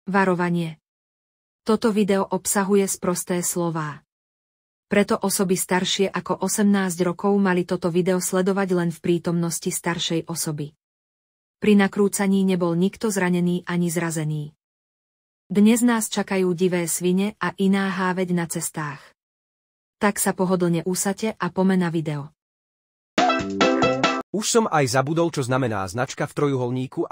Varovanie. Toto video obsahuje sprosté slová. Preto osoby staršie ako 18 rokov mali toto video sledovať len v prítomnosti staršej osoby. Pri nakrúcaní nebol nikto zranený ani zrazený. Dnes nás čakajú divé svine a iná háveť na cestách. Tak sa pohodlne úsate a poďme na video. Už som aj zabudol, čo znamená značka v trojuholníku.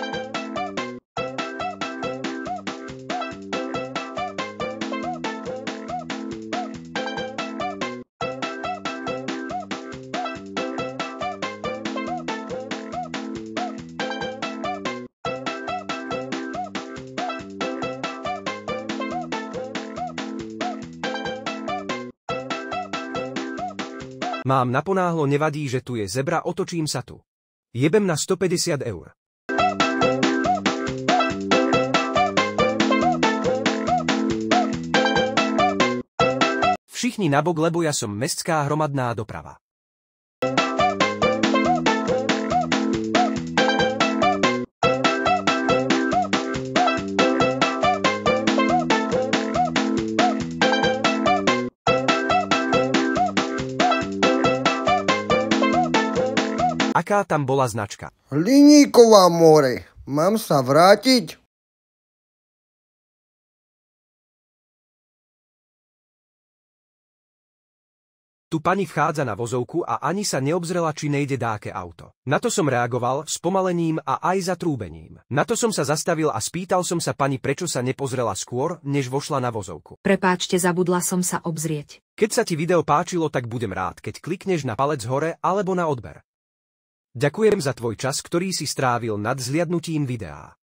Mám naponáhlo, nevadí, že tu je zebra, otočím sa tu. Jebem na 150 eur. Všichni nabok, lebo ja som mestská hromadná doprava. Aká tam bola značka? Hliníková more. Mám sa vrátiť? Tu pani vchádza na vozovku a ani sa neobzrela, či nejde dáke auto. Na to som reagoval spomalením a aj zatrúbením. Na to som sa zastavil a spýtal som sa pani, prečo sa nepozrela skôr, než vošla na vozovku. Prepáčte, zabudla som sa obzrieť. Keď sa ti video páčilo, tak budem rád, keď klikneš na palec hore alebo na odber. Ďakujem za tvoj čas, ktorý si strávil nad zhliadnutím videa.